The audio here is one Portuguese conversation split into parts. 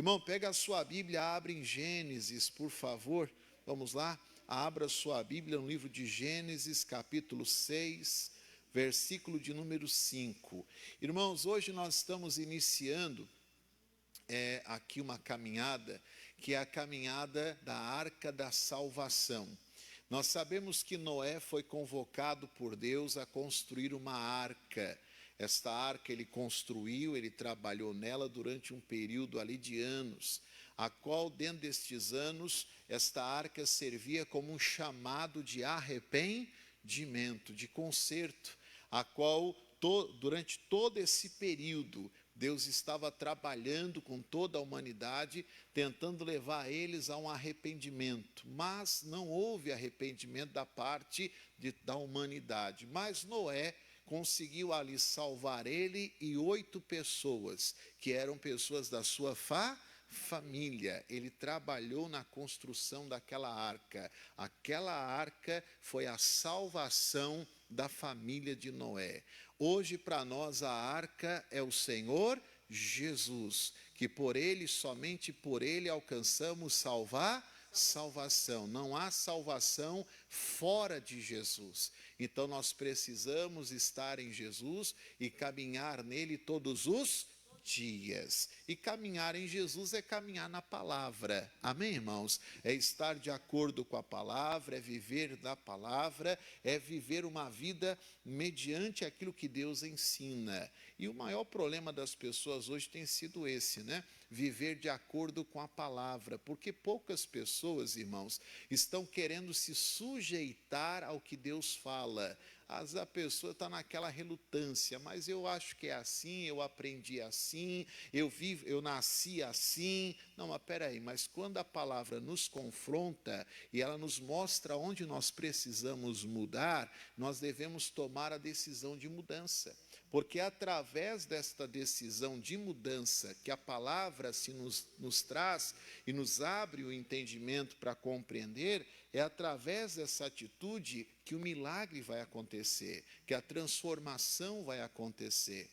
Irmão, pega a sua Bíblia, abre em Gênesis, por favor. Vamos lá? Abra sua Bíblia no livro de Gênesis, capítulo 6, versículo de número 5. Irmãos, hoje nós estamos iniciando aqui uma caminhada, que é a caminhada da Arca da Salvação. Nós sabemos que Noé foi convocado por Deus a construir uma arca. Esta arca ele construiu, ele trabalhou nela durante um período ali de anos, a qual dentro destes anos, esta arca servia como um chamado de arrependimento, de conserto, a qual durante todo esse período, Deus estava trabalhando com toda a humanidade, tentando levar eles a um arrependimento, mas não houve arrependimento da parte da humanidade. Mas Noé conseguiu ali salvar ele e 8 pessoas, que eram pessoas da sua família. Ele trabalhou na construção daquela arca. Aquela arca foi a salvação da família de Noé. Hoje, para nós, a arca é o Senhor Jesus, que por ele, somente por ele, alcançamos salvação. Não há salvação fora de Jesus. Então, nós precisamos estar em Jesus e caminhar nele todos os dias. E caminhar em Jesus é caminhar na palavra. Amém, irmãos? É estar de acordo com a palavra, é viver da palavra, é viver uma vida mediante aquilo que Deus ensina. E o maior problema das pessoas hoje tem sido esse, né? Viver de acordo com a palavra, porque poucas pessoas, irmãos, estão querendo se sujeitar ao que Deus fala. Às vezes a pessoa está naquela relutância, mas eu acho que é assim, eu aprendi assim, eu nasci assim. Não, mas peraí, mas quando a palavra nos confronta e ela nos mostra onde nós precisamos mudar, nós devemos tomar a decisão de mudança. Porque é através desta decisão de mudança que a palavra nos traz e nos abre o entendimento para compreender, é através dessa atitude que o milagre vai acontecer, que a transformação vai acontecer.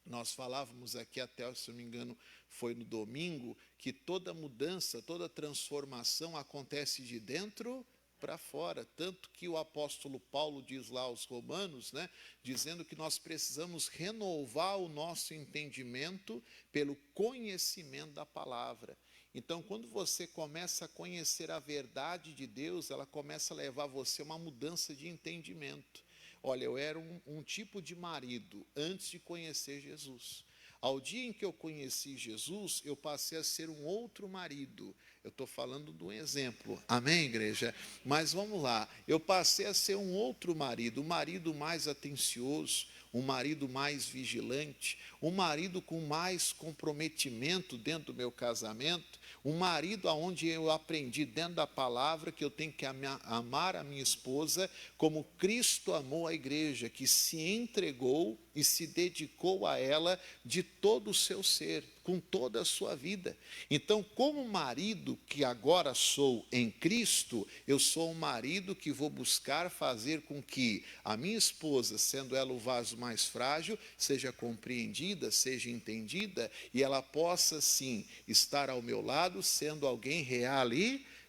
Nós falávamos aqui até, se não me engano, foi no domingo, que toda mudança, toda transformação acontece de dentro para fora, tanto que o apóstolo Paulo diz lá aos Romanos, né, dizendo que nós precisamos renovar o nosso entendimento pelo conhecimento da palavra. Então, quando você começa a conhecer a verdade de Deus, ela começa a levar você a uma mudança de entendimento. Olha, eu era um tipo de marido antes de conhecer Jesus. Ao dia em que eu conheci Jesus, eu passei a ser um outro marido. Eu estou falando de um exemplo, amém, igreja? Mas vamos lá, eu passei a ser um outro marido, um marido mais atencioso, um marido mais vigilante, um marido com mais comprometimento dentro do meu casamento, um marido onde eu aprendi dentro da palavra que eu tenho que amar a minha esposa como Cristo amou a igreja, que se entregou e se dedicou a ela de todo o seu ser, com toda a sua vida. Então, como marido que agora sou em Cristo, eu sou um marido que vou buscar fazer com que a minha esposa, sendo ela o vaso mais frágil, seja compreendida, seja entendida, e ela possa sim estar ao meu lado, sendo alguém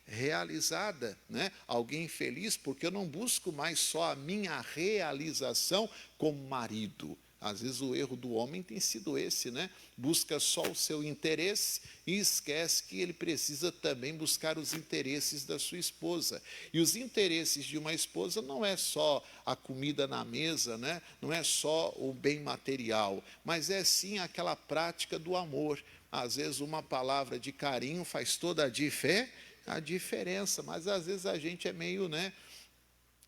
realizada, né? Alguém feliz, porque eu não busco mais só a minha realização como marido. Às vezes o erro do homem tem sido esse, né? Busca só o seu interesse e esquece que ele precisa também buscar os interesses da sua esposa. E os interesses de uma esposa não é só a comida na mesa, né? Não é só o bem material, mas é sim aquela prática do amor. Às vezes uma palavra de carinho faz toda a diferença, mas às vezes a gente é meio, né?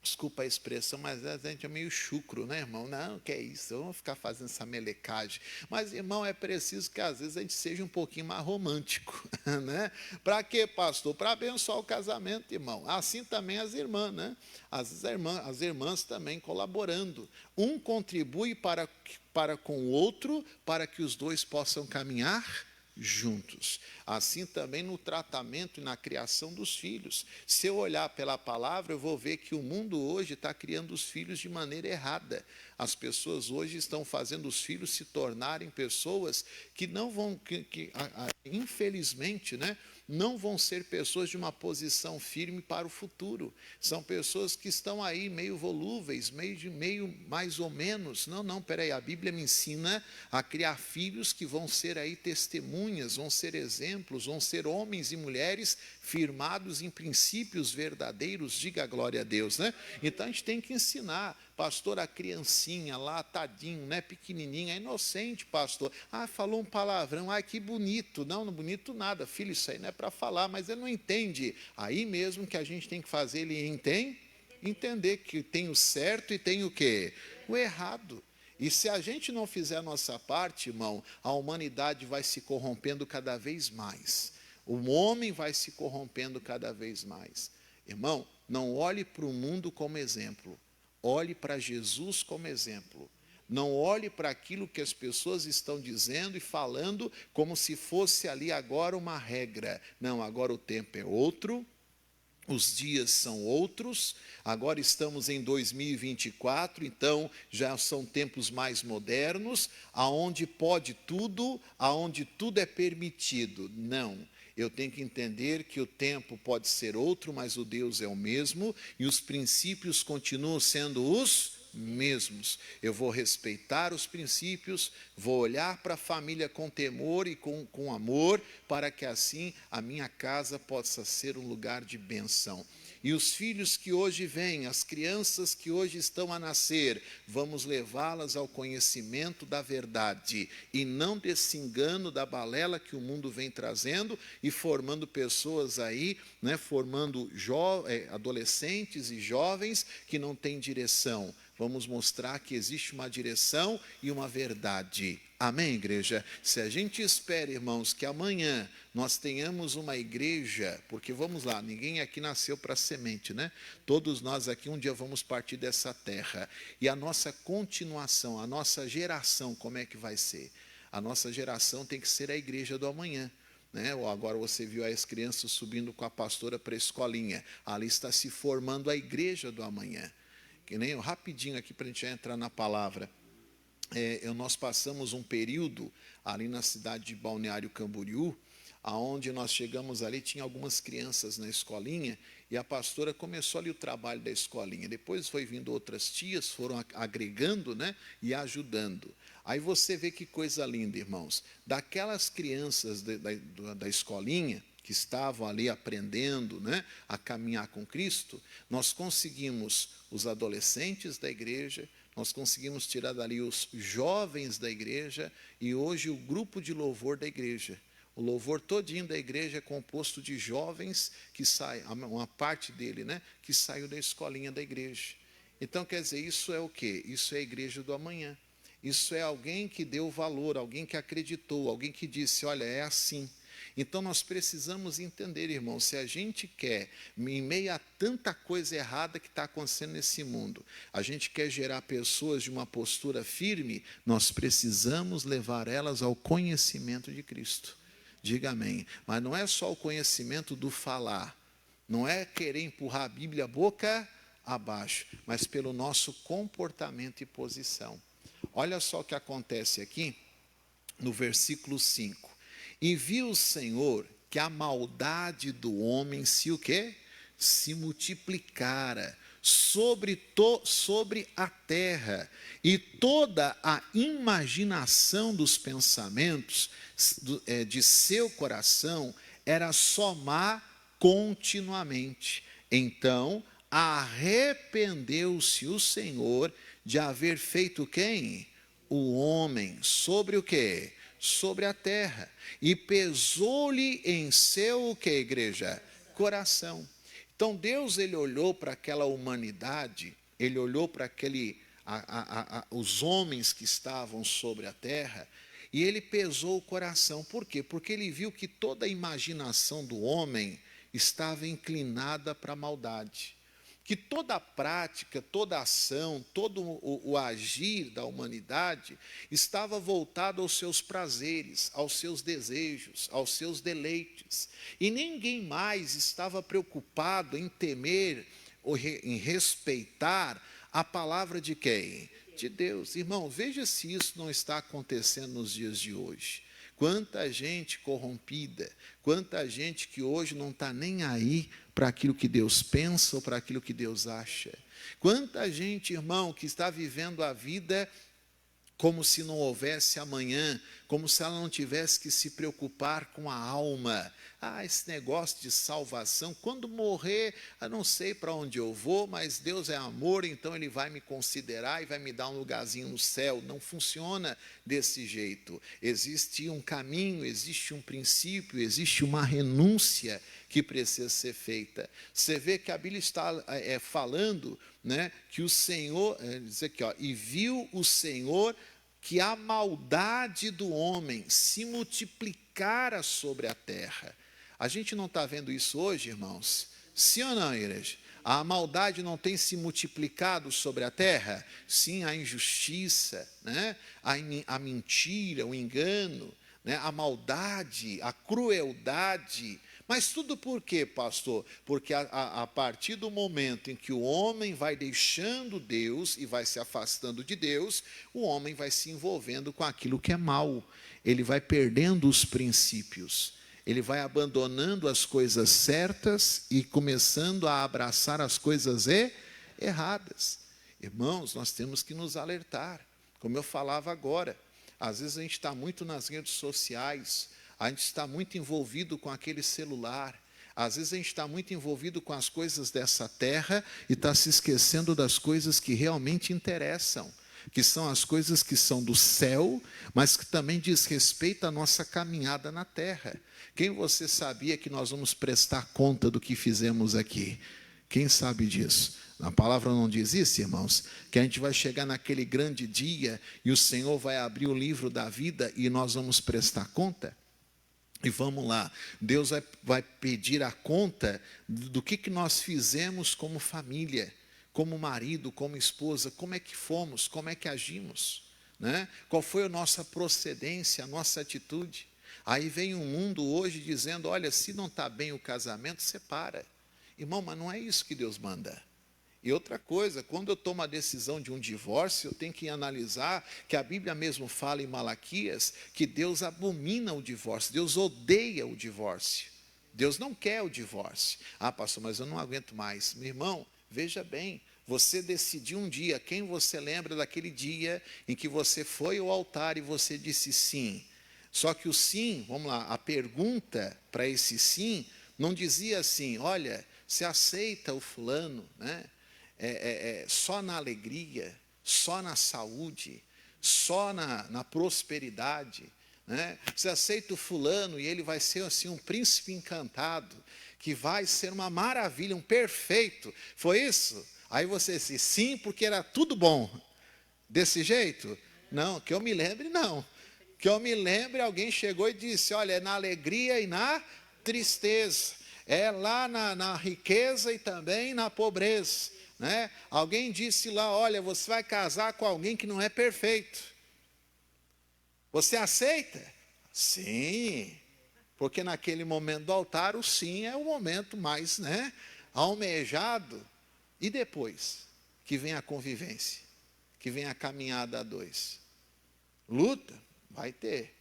Desculpa a expressão, mas a gente é meio chucro, né, irmão? Não, que é isso, vamos ficar fazendo essa melecagem. Mas, irmão, é preciso que às vezes a gente seja um pouquinho mais romântico, né? Para quê, pastor? Para abençoar o casamento, irmão. Assim também as irmãs, né? As irmãs também colaborando. Um contribui para com o outro, para que os dois possam caminhar juntos. Assim também no tratamento e na criação dos filhos. Se eu olhar pela palavra, eu vou ver que o mundo hoje está criando os filhos de maneira errada. As pessoas hoje estão fazendo os filhos se tornarem pessoas que não vão, infelizmente, né, não vão ser pessoas de uma posição firme para o futuro. São pessoas que estão aí meio volúveis, meio mais ou menos. Não, peraí, a Bíblia me ensina a criar filhos que vão ser aí testemunhas, vão ser exemplos, vão ser homens e mulheres firmados em princípios verdadeiros, diga a glória a Deus, né? Então a gente tem que ensinar, pastor, a criancinha lá, tadinho, né, pequenininha, inocente, pastor. Falou um palavrão, que bonito. Não bonito nada, filho, isso aí não é para falar, mas ele não entende. Aí mesmo que a gente tem que fazer ele entender que tem o certo e tem o quê? O errado. E se a gente não fizer a nossa parte, irmão, a humanidade vai se corrompendo cada vez mais. O homem vai se corrompendo cada vez mais. Irmão, não olhe para o mundo como exemplo. Olhe para Jesus como exemplo. Não olhe para aquilo que as pessoas estão dizendo e falando como se fosse ali agora uma regra. Não, agora o tempo é outro. Os dias são outros, agora estamos em 2024, então já são tempos mais modernos, aonde pode tudo, aonde tudo é permitido. Não, eu tenho que entender que o tempo pode ser outro, mas o Deus é o mesmo, e os princípios continuam sendo os mesmos. Eu vou respeitar os princípios, vou olhar para a família com temor e com amor, para que assim a minha casa possa ser um lugar de bênção. E os filhos que hoje vêm, as crianças que hoje estão a nascer, vamos levá-las ao conhecimento da verdade, e não desse engano da balela que o mundo vem trazendo, e formando pessoas aí, né, formando adolescentes e jovens que não têm direção. Vamos mostrar que existe uma direção e uma verdade. Amém, igreja? Se a gente espera, irmãos, que amanhã nós tenhamos uma igreja, porque vamos lá, ninguém aqui nasceu para semente, né? Todos nós aqui um dia vamos partir dessa terra. E a nossa continuação, a nossa geração, como é que vai ser? A nossa geração tem que ser a igreja do amanhã. Né? Ou agora você viu as crianças subindo com a pastora para a escolinha. Ali está se formando a igreja do amanhã. Que nem rapidinho aqui para a gente já entrar na palavra. Nós passamos um período ali na cidade de Balneário Camboriú, aonde nós chegamos ali, tinha algumas crianças na escolinha, e a pastora começou ali o trabalho da escolinha. Depois foi vindo outras tias, foram agregando, né, e ajudando. Aí você vê que coisa linda, irmãos. Daquelas crianças da escolinha, que estavam ali aprendendo, né, a caminhar com Cristo, nós conseguimos os adolescentes da igreja, nós conseguimos tirar dali os jovens da igreja, e hoje o grupo de louvor da igreja. O louvor todinho da igreja é composto de jovens que saem, uma parte dele, né, que saiu da escolinha da igreja. Então, quer dizer, isso é o quê? Isso é a igreja do amanhã. Isso é alguém que deu valor, alguém que acreditou, alguém que disse, olha, é assim. Então nós precisamos entender, irmão, se a gente quer, em meio a tanta coisa errada que está acontecendo nesse mundo, a gente quer gerar pessoas de uma postura firme, nós precisamos levar elas ao conhecimento de Cristo. Diga amém. Mas não é só o conhecimento do falar, não é querer empurrar a Bíblia boca abaixo, mas pelo nosso comportamento e posição. Olha só o que acontece aqui no versículo 5. E viu o Senhor que a maldade do homem se o quê? Se multiplicara sobre a terra, e toda a imaginação dos pensamentos de seu coração era só má continuamente. Então arrependeu-se o Senhor de haver feito quem? O homem. Sobre o quê? Sobre a terra, e pesou-lhe em seu, o que, igreja? Coração. Então Deus, ele olhou para aquela humanidade, ele olhou para os homens que estavam sobre a terra, e ele pesou o coração. Por quê? Porque ele viu que toda a imaginação do homem estava inclinada para a maldade. que toda a prática, toda a ação, todo o agir da humanidade estava voltado aos seus prazeres, aos seus desejos, aos seus deleites. E ninguém mais estava preocupado em temer ou em respeitar a palavra de quem? De Deus. Irmão, veja se isso não está acontecendo nos dias de hoje. Quanta gente corrompida, quanta gente que hoje não está nem aí para aquilo que Deus pensa ou para aquilo que Deus acha. Quanta gente, irmão, que está vivendo a vida como se não houvesse amanhã, como se ela não tivesse que se preocupar com a alma. Esse negócio de salvação, quando morrer, eu não sei para onde eu vou, mas Deus é amor, então Ele vai me considerar e vai me dar um lugarzinho no céu. Não funciona desse jeito. Existe um caminho, existe um princípio, existe uma renúncia que precisa ser feita. Você vê que a Bíblia está falando, né, que o Senhor, diz aqui, e viu o Senhor que a maldade do homem se multiplicara sobre a terra. A gente não está vendo isso hoje, irmãos? Sim ou não, igreja? A maldade não tem se multiplicado sobre a terra? Sim, a injustiça, né? A mentira, o engano, né? A maldade, a crueldade. Mas tudo por quê, pastor? Porque a partir do momento em que o homem vai deixando Deus e vai se afastando de Deus, o homem vai se envolvendo com aquilo que é mal. Ele vai perdendo os princípios. Ele vai abandonando as coisas certas e começando a abraçar as coisas erradas. Irmãos, nós temos que nos alertar. Como eu falava agora, às vezes a gente está muito nas redes sociais, a gente está muito envolvido com aquele celular, às vezes a gente está muito envolvido com as coisas dessa terra e está se esquecendo das coisas que realmente interessam, que são as coisas que são do céu, mas que também diz respeito à nossa caminhada na terra. Quem você sabia que nós vamos prestar conta do que fizemos aqui? Quem sabe disso? A palavra não diz isso, irmãos, que a gente vai chegar naquele grande dia e o Senhor vai abrir o livro da vida e nós vamos prestar conta? E vamos lá, Deus vai pedir a conta do que nós fizemos como família, como marido, como esposa, como é que fomos, como é que agimos, né? Qual foi a nossa procedência, a nossa atitude. Aí vem um mundo hoje dizendo, olha, se não está bem o casamento, separa. Irmão, mas não é isso que Deus manda. E outra coisa, quando eu tomo a decisão de um divórcio, eu tenho que analisar que a Bíblia mesmo fala em Malaquias que Deus abomina o divórcio, Deus odeia o divórcio. Deus não quer o divórcio. Pastor, mas eu não aguento mais. Meu irmão, veja bem, você decidiu um dia, quem você lembra daquele dia em que você foi ao altar e você disse sim? Só que o sim, vamos lá, a pergunta para esse sim não dizia assim, olha, você aceita o fulano, né? Só na alegria, só na saúde, só na prosperidade, né? Você aceita o fulano e ele vai ser assim um príncipe encantado, que vai ser uma maravilha, um perfeito. Foi isso? Aí você disse, sim, porque era tudo bom. Desse jeito? Não, que eu me lembre, não. Que eu me lembre, alguém chegou e disse, olha, é na alegria e na tristeza. É lá na riqueza e também na pobreza, né? Alguém disse lá, olha, você vai casar com alguém que não é perfeito. Você aceita? Sim, porque naquele momento do altar, o sim é o momento mais, né, almejado. E depois, que vem a convivência, que vem a caminhada a dois. Luta, vai ter.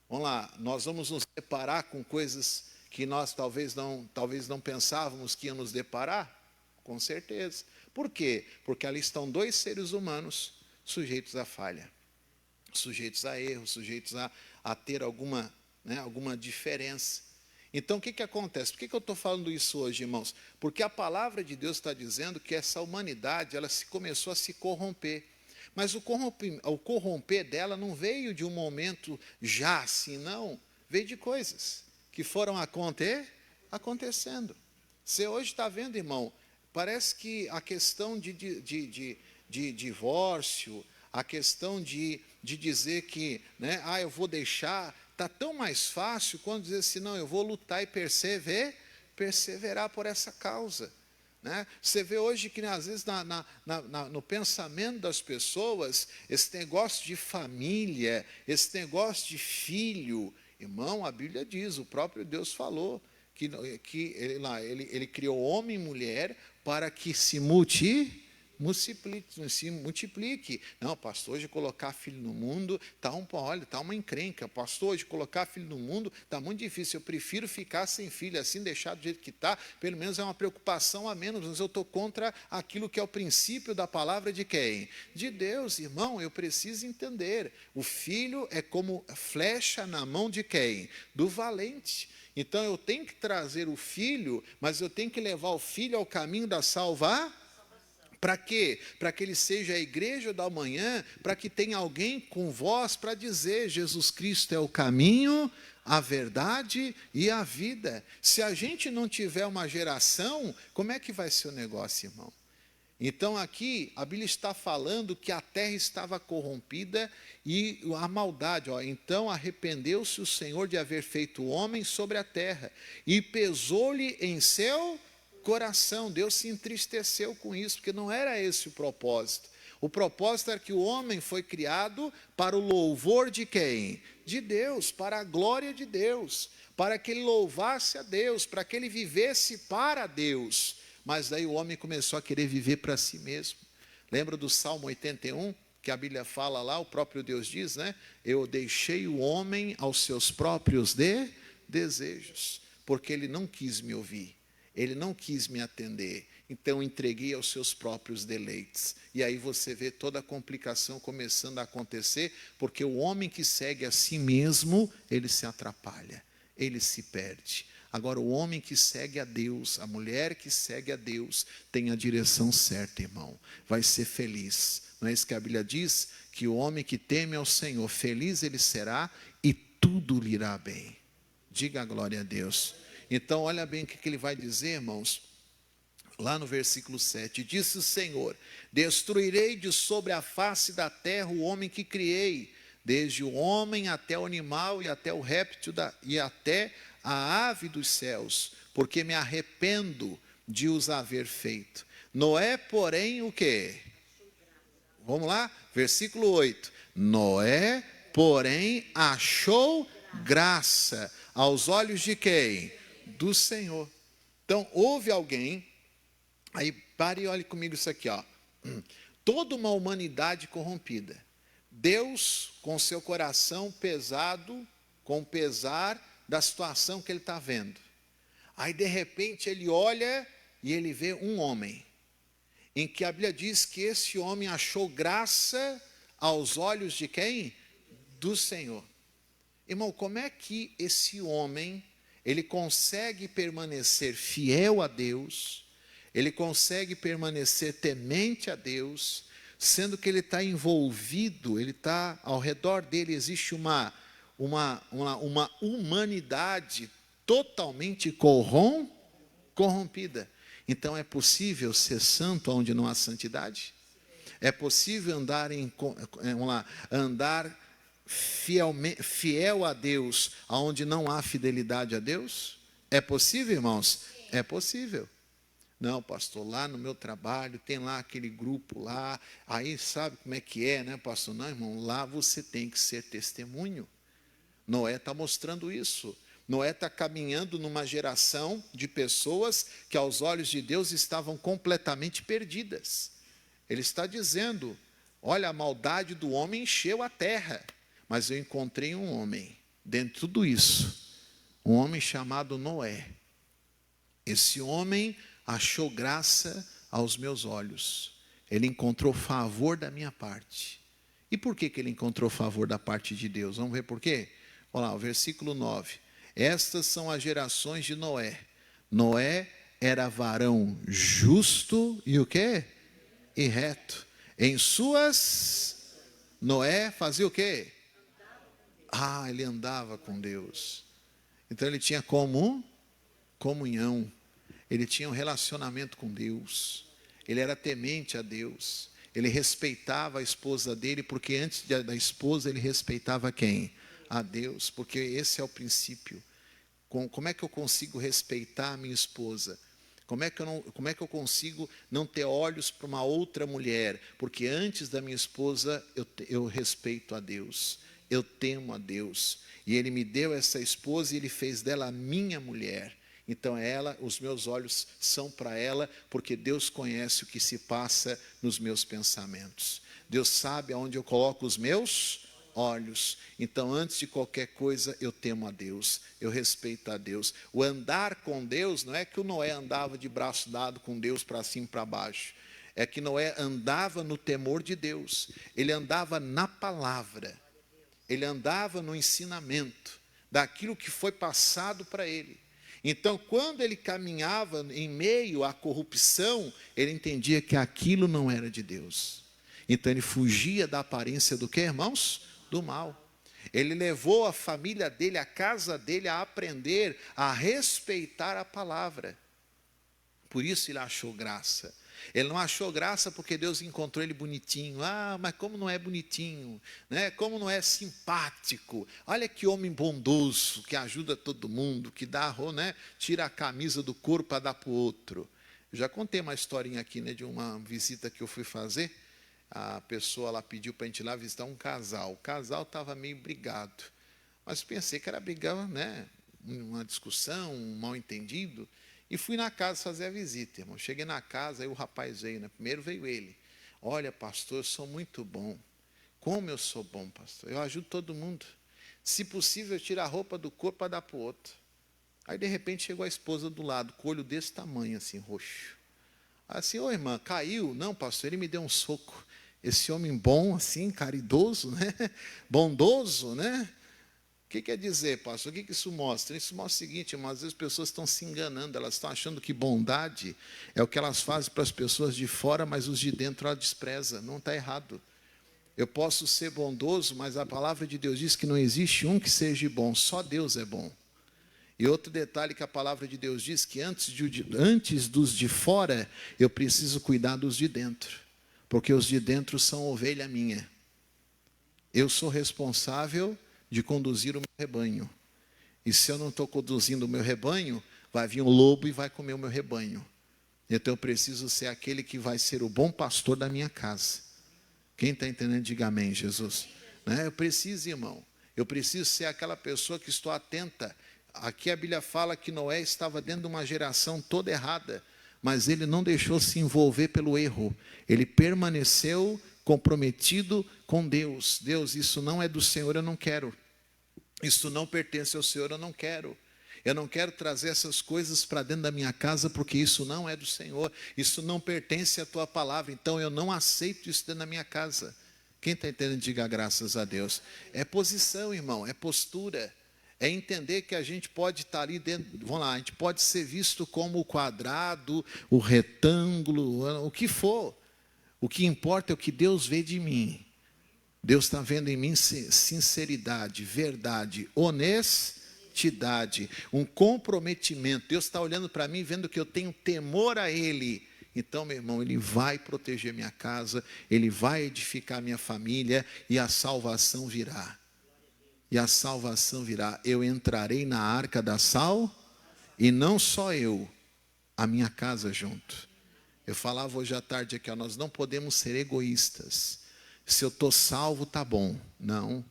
Vamos lá, nós vamos nos deparar com coisas que nós talvez não pensávamos que íamos nos deparar? Com certeza. Por quê? Porque ali estão dois seres humanos sujeitos à falha, sujeitos a erros, sujeitos a ter alguma diferença. Então, o que acontece? Por que eu estou falando isso hoje, irmãos? Porque a palavra de Deus está dizendo que essa humanidade, ela começou a se corromper. Mas o corromper dela não veio de um momento já assim, não. Veio de coisas que foram acontecendo. Você hoje está vendo, irmão, parece que a questão de divórcio, a questão de dizer que, né, eu vou deixar, está tão mais fácil quando dizer assim, não, eu vou lutar e perseverar por essa causa. né? Você vê hoje que às vezes no pensamento das pessoas, esse negócio de família, esse negócio de filho, irmão, a Bíblia diz, o próprio Deus falou, que ele criou homem e mulher para que se multiplique. Não, pastor, hoje colocar filho no mundo está uma encrenca. Pastor, hoje colocar filho no mundo está muito difícil. Eu prefiro ficar sem filho, assim, deixar do jeito que está. Pelo menos é uma preocupação a menos, mas eu estou contra aquilo que é o princípio da palavra de quem? De Deus, irmão, eu preciso entender. O filho é como flecha na mão de quem? Do valente. Então eu tenho que trazer o filho, mas eu tenho que levar o filho ao caminho da salvação. Para quê? Para que ele seja a igreja da manhã, para que tenha alguém com voz para dizer: Jesus Cristo é o caminho, a verdade e a vida. Se a gente não tiver uma geração, como é que vai ser o negócio, irmão? Então aqui a Bíblia está falando que a terra estava corrompida e a maldade. Então arrependeu-se o Senhor de haver feito o homem sobre a terra e pesou-lhe em seu coração. Deus se entristeceu com isso, porque não era esse o propósito. O propósito era que o homem foi criado para o louvor de quem? De Deus, para a glória de Deus, para que ele louvasse a Deus, para que ele vivesse para Deus. Mas daí o homem começou a querer viver para si mesmo. Lembra do Salmo 81, que a Bíblia fala lá, o próprio Deus diz, né? Eu deixei o homem aos seus próprios desejos, porque ele não quis me ouvir. Ele não quis me atender, então entreguei aos seus próprios deleites. E aí você vê toda a complicação começando a acontecer, porque o homem que segue a si mesmo, ele se atrapalha, ele se perde. Agora o homem que segue a Deus, a mulher que segue a Deus, tem a direção certa, irmão, vai ser feliz. Não é isso que a Bíblia diz? Que o homem que teme ao Senhor, feliz ele será e tudo lhe irá bem. Diga a glória a Deus. Então, olha bem o que ele vai dizer, irmãos, lá no versículo 7. Disse o Senhor: destruirei de sobre a face da terra o homem que criei, desde o homem até o animal e até o réptil e até a ave dos céus, porque me arrependo de os haver feito. Noé, porém, o quê? Vamos lá, versículo 8. Noé, porém, achou graça aos olhos de quem? Do Senhor. Então, houve alguém, aí pare e olhe comigo isso aqui, ó. Toda uma humanidade corrompida. Deus, com seu coração pesado, com o pesar da situação que ele está vendo. Aí, de repente, ele olha e ele vê um homem, em que a Bíblia diz que esse homem achou graça aos olhos de quem? Do Senhor. Irmão, como é que esse homem, ele consegue permanecer fiel a Deus, ele consegue permanecer temente a Deus, sendo que ele está envolvido, ele está, ao redor dele existe uma humanidade totalmente corrompida. Então é possível ser santo onde não há santidade? É possível andar fiel a Deus, aonde não há fidelidade a Deus? É possível, irmãos? É possível. Não, pastor, lá no meu trabalho, tem lá aquele grupo lá, aí sabe como é que é, né, pastor? Não, irmão, lá você tem que ser testemunho. Noé está mostrando isso. Noé está caminhando numa geração de pessoas que aos olhos de Deus estavam completamente perdidas. Ele está dizendo, olha, a maldade do homem encheu a terra, mas eu encontrei um homem, dentro de tudo isso, um homem chamado Noé. Esse homem achou graça aos meus olhos, ele encontrou favor da minha parte. E por que ele encontrou favor da parte de Deus? Vamos ver por quê? Olha lá, o versículo 9. Estas são as gerações de Noé. Noé era varão justo e o quê? E reto. Em suas... Noé fazia o quê? Ele andava com Deus. Então ele tinha comunhão. Ele tinha um relacionamento com Deus. Ele era temente a Deus. Ele respeitava a esposa dele, porque antes da esposa ele respeitava quem? A Deus, porque esse é o princípio. Como é que eu consigo respeitar a minha esposa? Como é que eu consigo não ter olhos para uma outra mulher? Porque antes da minha esposa, eu respeito a Deus, eu temo a Deus. E Ele me deu essa esposa e Ele fez dela a minha mulher. Então os meus olhos são para ela, porque Deus conhece o que se passa nos meus pensamentos. Deus sabe aonde eu coloco os meus olhos. Então, antes de qualquer coisa, eu temo a Deus, eu respeito a Deus. O andar com Deus não é que o Noé andava de braço dado com Deus para cima e para baixo. É que Noé andava no temor de Deus. Ele andava na palavra. Ele andava no ensinamento daquilo que foi passado para ele. Então, quando ele caminhava em meio à corrupção, ele entendia que aquilo não era de Deus. Então, ele fugia da aparência do que, irmãos? Do mal. Ele levou a família dele, a casa dele, a aprender a respeitar a palavra. Por isso ele achou graça. Ele não achou graça porque Deus encontrou ele bonitinho. Ah, mas como não é bonitinho, né? Como não é simpático. Olha que homem bondoso, que ajuda todo mundo, que dá, né? Tira a camisa do corpo para dar para o outro. Eu já contei uma historinha aqui, né, de uma visita que eu fui fazer. A pessoa lá pediu para a gente ir lá visitar um casal. O casal estava meio brigado. Mas pensei que era brigar, né? Uma discussão, um mal-entendido. E fui na casa fazer a visita, irmão. Cheguei na casa, aí o rapaz veio, né? Primeiro veio ele. Olha, pastor, eu sou muito bom. Como eu sou bom, pastor? Eu ajudo todo mundo. Se possível, eu tiro a roupa do corpo para dar para o outro. Aí, de repente, chegou a esposa do lado, com o olho desse tamanho, assim, roxo. Assim, ô irmã, caiu? Não, pastor, ele me deu um soco. Esse homem bom, assim, caridoso, né? Bondoso, né? O que quer dizer, pastor? O que isso mostra? Isso mostra o seguinte, irmão, às vezes as pessoas estão se enganando, elas estão achando que bondade é o que elas fazem para as pessoas de fora, mas os de dentro ela despreza. Não está errado. Eu posso ser bondoso, mas a palavra de Deus diz que não existe um que seja bom, só Deus é bom. E outro detalhe que a palavra de Deus diz, que antes dos de fora, eu preciso cuidar dos de dentro, porque os de dentro são ovelha minha. Eu sou responsável de conduzir o meu rebanho. E se eu não estou conduzindo o meu rebanho, vai vir um lobo e vai comer o meu rebanho. Então eu preciso ser aquele que vai ser o bom pastor da minha casa. Quem está entendendo, diga amém, Jesus. Né? Eu preciso, irmão. Eu preciso ser aquela pessoa que estou atenta. Aqui a Bíblia fala que Noé estava dentro de uma geração toda errada, mas ele não deixou se envolver pelo erro. Ele permaneceu comprometido com Deus. Deus, isso não é do Senhor, eu não quero. Isso não pertence ao Senhor, eu não quero. Eu não quero trazer essas coisas para dentro da minha casa, porque isso não é do Senhor. Isso não pertence à tua palavra, então eu não aceito isso dentro da minha casa. Quem está entendendo, diga graças a Deus. É posição, irmão, é postura. É entender que a gente pode estar ali dentro, vamos lá, a gente pode ser visto como o quadrado, o retângulo, o que for. O que importa é o que Deus vê de mim. Deus está vendo em mim sinceridade, verdade, honestidade, um comprometimento. Deus está olhando para mim, vendo que eu tenho temor a Ele. Então, meu irmão, Ele vai proteger minha casa, Ele vai edificar minha família e a salvação virá. E a salvação virá. Eu entrarei na arca da sal, e não só eu, a minha casa junto. Eu falava hoje à tarde aqui, nós não podemos ser egoístas. Se eu estou salvo, está bom. Não,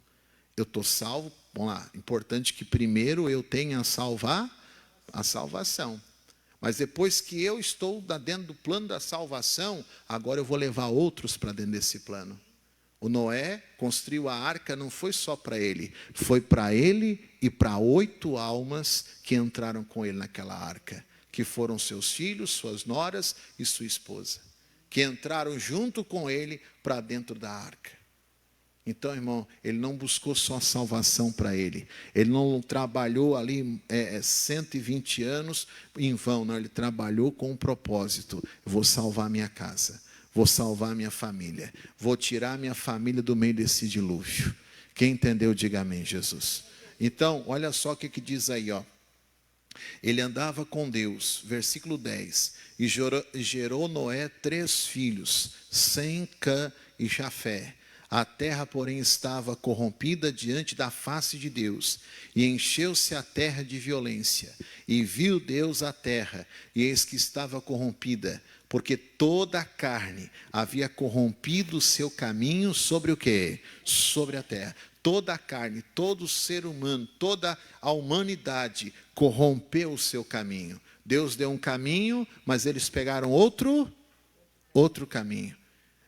eu estou salvo, vamos lá, importante que primeiro eu tenha a salvação. Mas depois que eu estou dentro do plano da salvação, agora eu vou levar outros para dentro desse plano. O Noé construiu a arca, não foi só para ele, foi para ele e para 8 almas que entraram com ele naquela arca, que foram seus filhos, suas noras e sua esposa, que entraram junto com ele para dentro da arca. Então, irmão, ele não buscou só salvação para ele. Ele não trabalhou ali 120 anos em vão, não. Ele trabalhou com um propósito. Eu vou salvar minha casa, vou salvar minha família, vou tirar minha família do meio desse dilúvio. Quem entendeu, diga amém, Jesus. Então, olha só o que diz aí, ó. Ele andava com Deus, versículo 10, e gerou Noé 3 filhos, Sem, Cã e Jafé. A terra, porém, estava corrompida diante da face de Deus, e encheu-se a terra de violência. E viu Deus a terra, e eis que estava corrompida, porque toda a carne havia corrompido o seu caminho sobre o quê? Sobre a terra. Toda a carne, todo ser humano, toda a humanidade corrompeu o seu caminho. Deus deu um caminho, mas eles pegaram outro caminho.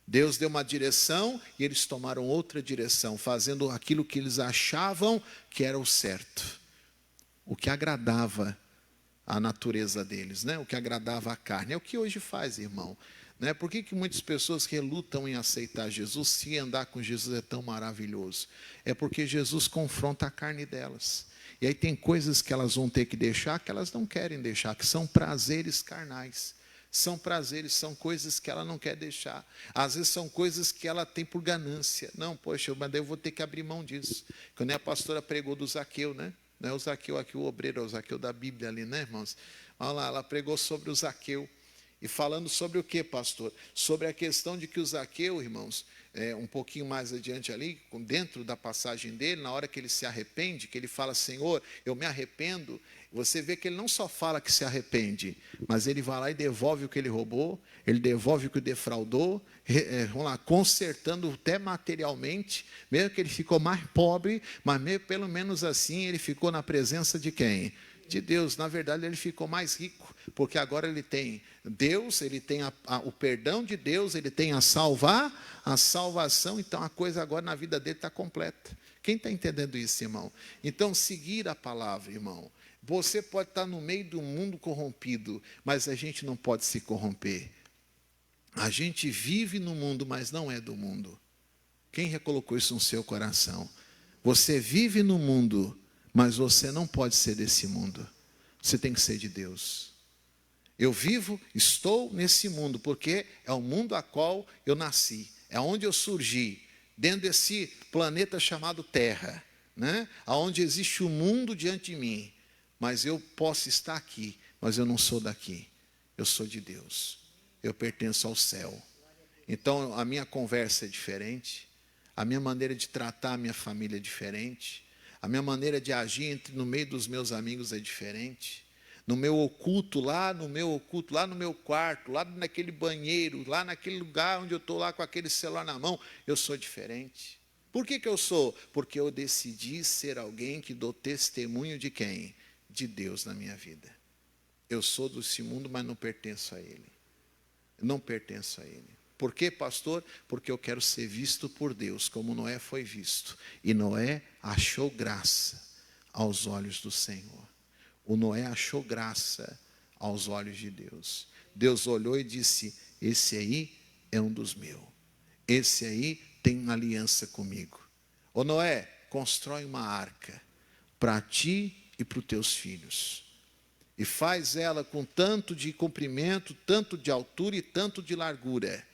Deus deu uma direção e eles tomaram outra direção, fazendo aquilo que eles achavam que era o certo. O que agradava a natureza deles, né? O que agradava a carne. É o que hoje faz, irmão. Né? Por que muitas pessoas relutam em aceitar Jesus, se andar com Jesus é tão maravilhoso? É porque Jesus confronta a carne delas. E aí tem coisas que elas vão ter que deixar, que elas não querem deixar, que são prazeres carnais. São prazeres, são coisas que ela não quer deixar. Às vezes são coisas que ela tem por ganância. Não, poxa, mas daí eu vou ter que abrir mão disso. Quando a pastora pregou do Zaqueu, né? Não é o Zaqueu aqui, o obreiro, é o Zaqueu da Bíblia ali, né, irmãos? Olha lá, ela pregou sobre o Zaqueu. E falando sobre o que, pastor? Sobre a questão de que o Zaqueu, irmãos, um pouquinho mais adiante ali, dentro da passagem dele, na hora que ele se arrepende, que ele fala, Senhor, eu me arrependo. Você vê que ele não só fala que se arrepende, mas ele vai lá e devolve o que ele roubou, ele devolve o que defraudou, vamos lá, consertando até materialmente, mesmo que ele ficou mais pobre, mas mesmo, pelo menos assim ele ficou na presença de quem? De Deus. Na verdade ele ficou mais rico, porque agora ele tem Deus, ele tem o perdão de Deus, ele tem a salvação, então a coisa agora na vida dele está completa. Quem está entendendo isso, irmão? Então seguir a palavra, irmão. Você pode estar no meio do mundo corrompido, mas a gente não pode se corromper. A gente vive no mundo, mas não é do mundo. Quem recolocou isso no seu coração? Você vive no mundo, mas você não pode ser desse mundo. Você tem que ser de Deus. Eu estou nesse mundo, porque é o mundo a qual eu nasci. É onde eu surgi, dentro desse planeta chamado Terra, né? Onde existe o mundo diante de mim. Mas eu posso estar aqui, mas eu não sou daqui. Eu sou de Deus. Eu pertenço ao céu. Então a minha conversa é diferente. A minha maneira de tratar a minha família é diferente. A minha maneira de agir no meio dos meus amigos é diferente. No meu oculto, lá no meu quarto, lá naquele banheiro, lá naquele lugar onde eu estou lá com aquele celular na mão, eu sou diferente. Por que eu sou? Porque eu decidi ser alguém que dou testemunho de quem? De Deus na minha vida. Eu sou desse mundo, mas não pertenço a ele. Não pertenço a ele. Por quê, pastor? Porque eu quero ser visto por Deus, como Noé foi visto. E Noé achou graça aos olhos do Senhor. O Noé achou graça aos olhos de Deus. Deus olhou e disse, esse aí é um dos meus. Esse aí tem uma aliança comigo. Ô Noé, constrói uma arca para ti e para os teus filhos. E faz ela com tanto de comprimento, tanto de altura e tanto de largura.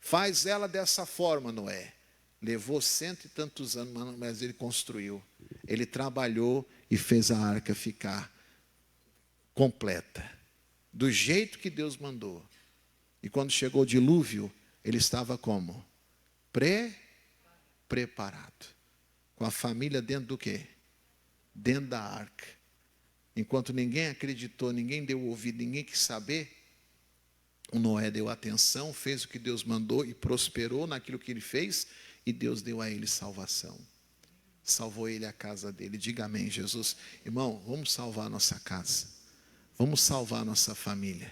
Faz ela dessa forma, Noé. Levou 100 e tantos anos, mas ele construiu. Ele trabalhou e fez a arca ficar completa. Do jeito que Deus mandou. E quando chegou o dilúvio, ele estava como? Preparado. Com a família dentro do quê? Dentro da arca. Enquanto ninguém acreditou, ninguém deu ouvido, ninguém quis saber, o Noé deu atenção, fez o que Deus mandou e prosperou naquilo que ele fez, e Deus deu a ele salvação. Salvou ele a casa dele. Diga amém, Jesus. Irmão, vamos salvar a nossa casa. Vamos salvar a nossa família.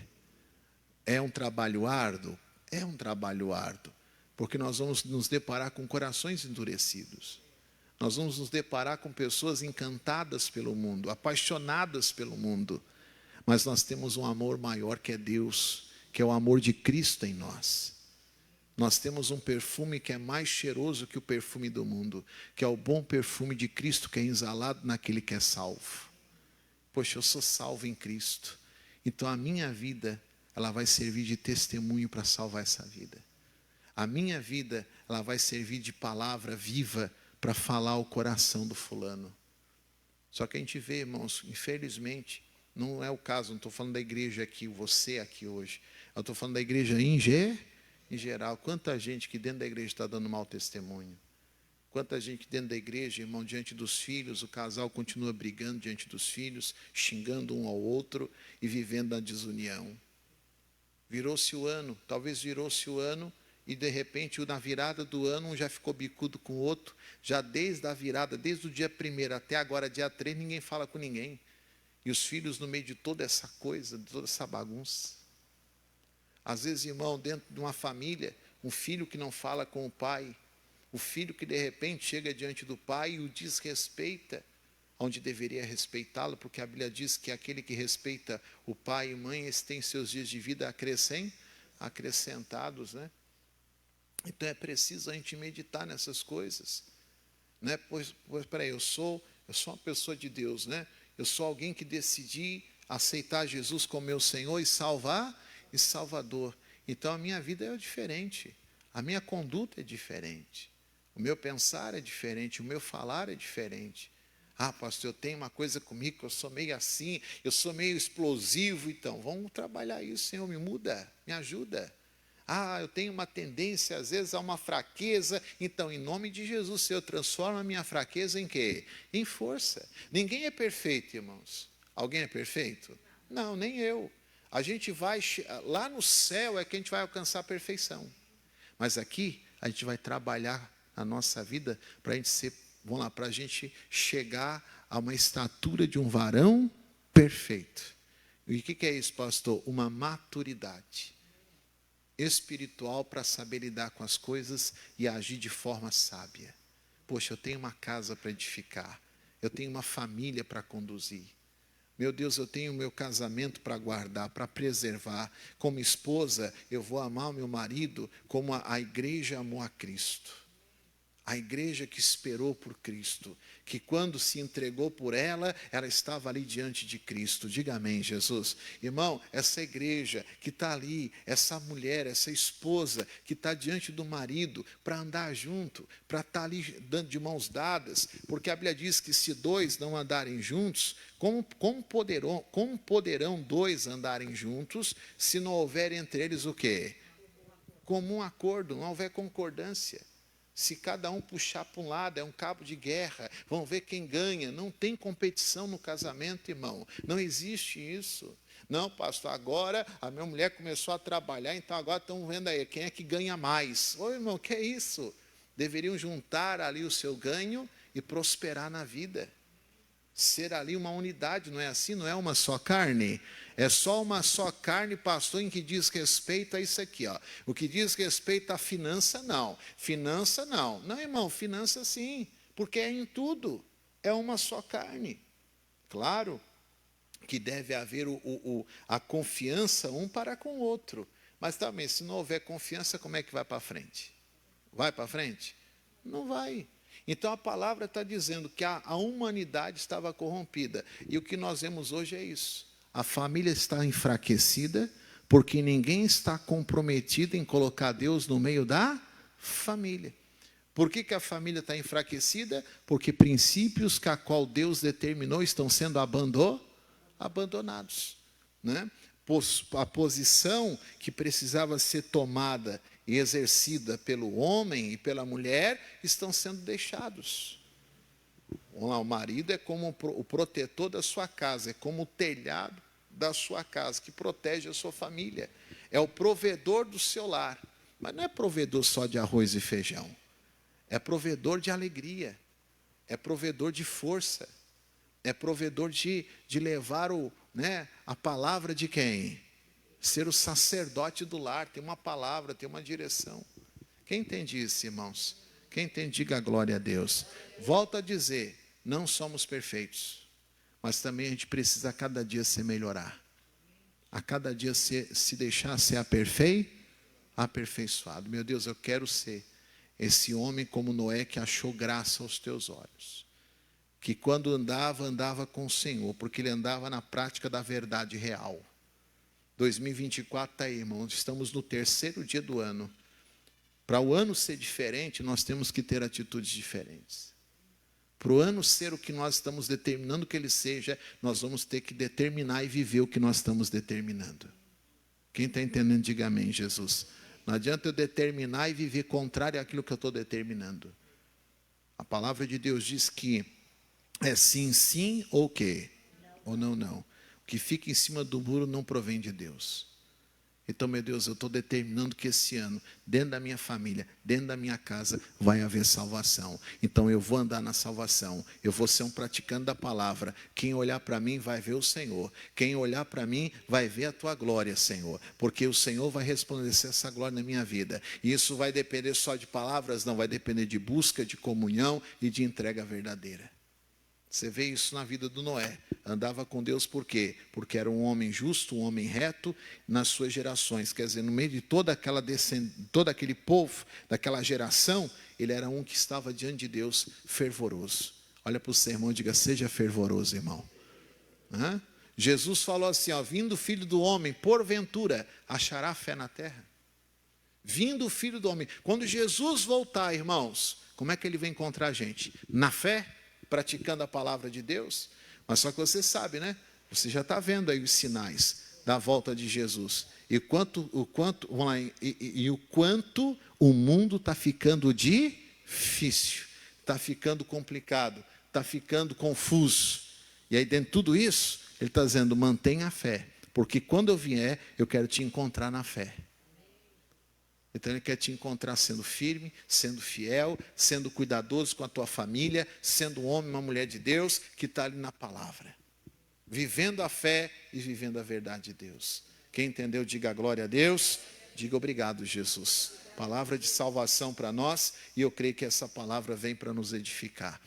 É um trabalho árduo? É um trabalho árduo. Porque nós vamos nos deparar com corações endurecidos. Nós vamos nos deparar com pessoas encantadas pelo mundo, apaixonadas pelo mundo. Mas nós temos um amor maior que é Deus, que é o amor de Cristo em nós. Nós temos um perfume que é mais cheiroso que o perfume do mundo, que é o bom perfume de Cristo que é exalado naquele que é salvo. Poxa, eu sou salvo em Cristo. Então a minha vida, ela vai servir de testemunho para salvar essa vida. A minha vida, ela vai servir de palavra viva para falar o coração do fulano. Só que a gente vê, irmãos, infelizmente, não é o caso, não estou falando da igreja aqui, você aqui hoje. Eu estou falando da igreja em Em geral, quanta gente que dentro da igreja está dando mau testemunho. Quanta gente dentro da igreja, irmão, diante dos filhos, o casal continua brigando diante dos filhos, xingando um ao outro e vivendo na desunião. Virou-se o ano, talvez virou-se o ano, e de repente, na virada do ano, um já ficou bicudo com o outro, já desde a virada, desde o dia 1º até agora, dia 3, ninguém fala com ninguém. E os filhos no meio de toda essa coisa, de toda essa bagunça. Às vezes, irmão, dentro de uma família, um filho que não fala com o pai, o filho que de repente chega diante do pai e o desrespeita, onde deveria respeitá-lo, porque a Bíblia diz que aquele que respeita o pai e mãe, esse tem seus dias de vida acrescentados, né? Então é preciso a gente meditar nessas coisas, né? Pois peraí, eu sou uma pessoa de Deus, né? Eu sou alguém que decidi aceitar Jesus como meu Senhor e Salvador. Então a minha vida é diferente, a minha conduta é diferente, o meu pensar é diferente, o meu falar é diferente. Ah, pastor, eu tenho uma coisa comigo que eu sou meio assim, eu sou meio explosivo, então vamos trabalhar isso, Senhor, me muda, me ajuda. Ah, eu tenho uma tendência, às vezes, a uma fraqueza. Então, em nome de Jesus, Senhor, transforma a minha fraqueza em quê? Em força. Ninguém é perfeito, irmãos. Alguém é perfeito? Não, nem eu. A gente vai, lá no céu é que a gente vai alcançar a perfeição. Mas aqui, a gente vai trabalhar a nossa vida para a gente ser, vamos lá, para a gente chegar a uma estatura de um varão perfeito. E o que é isso, pastor? Uma maturidade espiritual para saber lidar com as coisas e agir de forma sábia. Poxa, eu tenho uma casa para edificar, eu tenho uma família para conduzir. Meu Deus, eu tenho o meu casamento para guardar, para preservar. Como esposa, eu vou amar o meu marido como a igreja amou a Cristo. A igreja que esperou por Cristo, que quando se entregou por ela, ela estava ali diante de Cristo. Diga amém, Jesus. Irmão, essa igreja que está ali, essa mulher, essa esposa que está diante do marido, para andar junto, para estar ali dando de mãos dadas, porque a Bíblia diz que se dois não andarem juntos, como poderão dois andarem juntos, se não houver entre eles o quê? Comum acordo, não houver concordância. Se cada um puxar para um lado, é um cabo de guerra, vamos ver quem ganha. Não tem competição no casamento, irmão. Não existe isso. Não, pastor, agora a minha mulher começou a trabalhar, então agora estão vendo aí quem é que ganha mais. Ô, irmão, que é isso? Deveriam juntar ali o seu ganho e prosperar na vida. Ser ali uma unidade, não é assim? Não é uma só carne? É só uma só carne, pastor, em que diz respeito a isso aqui, ó. O que diz respeito à finança, não. Finança, não. Não, irmão, finança sim, porque é em tudo. É uma só carne. Claro que deve haver a confiança um para com o outro. Mas também, se não houver confiança, como é que vai para frente? Vai para frente? Não vai. Então a palavra está dizendo que a humanidade estava corrompida. E o que nós vemos hoje é isso. A família está enfraquecida porque ninguém está comprometido em colocar Deus no meio da família. Por que a família está enfraquecida? Porque princípios que a qual Deus determinou estão sendo abandonados, né? A posição que precisava ser tomada e exercida pelo homem e pela mulher estão sendo deixados. O marido é como o protetor da sua casa, é como o telhado da sua casa, que protege a sua família. É o provedor do seu lar. Mas não é provedor só de arroz e feijão. É provedor de alegria. É provedor de força. É provedor de levar a palavra de quem? Ser o sacerdote do lar, tem uma palavra, tem uma direção. Quem entende isso, irmãos? Quem entende, diga glória a Deus. Volto a dizer, não somos perfeitos, mas também a gente precisa a cada dia se melhorar. A cada dia se deixar ser aperfeiçoado. Meu Deus, eu quero ser esse homem como Noé que achou graça aos teus olhos. Que quando andava com o Senhor, porque ele andava na prática da verdade real. 2024 está aí, irmãos, estamos no 3º dia do ano. Para o ano ser diferente, nós temos que ter atitudes diferentes. Para o ano ser o que nós estamos determinando que ele seja, nós vamos ter que determinar e viver o que nós estamos determinando. Quem está entendendo, diga amém, Jesus. Não adianta eu determinar e viver contrário àquilo que eu estou determinando. A palavra de Deus diz que é sim, sim ou o quê? Ou não, não. O que fica em cima do muro não provém de Deus. Então, meu Deus, eu estou determinando que esse ano, dentro da minha família, dentro da minha casa, vai haver salvação. Então, eu vou andar na salvação. Eu vou ser um praticante da palavra. Quem olhar para mim vai ver o Senhor. Quem olhar para mim vai ver a tua glória, Senhor. Porque o Senhor vai resplandecer essa glória na minha vida. E isso vai depender só de palavras, não. Vai depender de busca, de comunhão e de entrega verdadeira. Você vê isso na vida do Noé. Andava com Deus por quê? Porque era um homem justo, um homem reto nas suas gerações. Quer dizer, no meio de todo aquele povo, daquela geração, ele era um que estava diante de Deus fervoroso. Olha para o seu irmão e diga, seja fervoroso, irmão. Jesus falou assim, ó, vindo o Filho do Homem, porventura, achará fé na terra? Vindo o Filho do Homem. Quando Jesus voltar, irmãos, como é que ele vai encontrar a gente? Na fé? Praticando a palavra de Deus? Mas só que você sabe, né? Você já está vendo aí os sinais da volta de Jesus. E o quanto o mundo está ficando difícil, está ficando complicado, está ficando confuso. E aí dentro de tudo isso, ele está dizendo, mantenha a fé, porque quando eu vier, eu quero te encontrar na fé. Então ele quer te encontrar sendo firme, sendo fiel, sendo cuidadoso com a tua família, sendo um homem, uma mulher de Deus, que está ali na palavra. Vivendo a fé e vivendo a verdade de Deus. Quem entendeu, diga glória a Deus, diga obrigado, Jesus. Palavra de salvação para nós, e eu creio que essa palavra vem para nos edificar.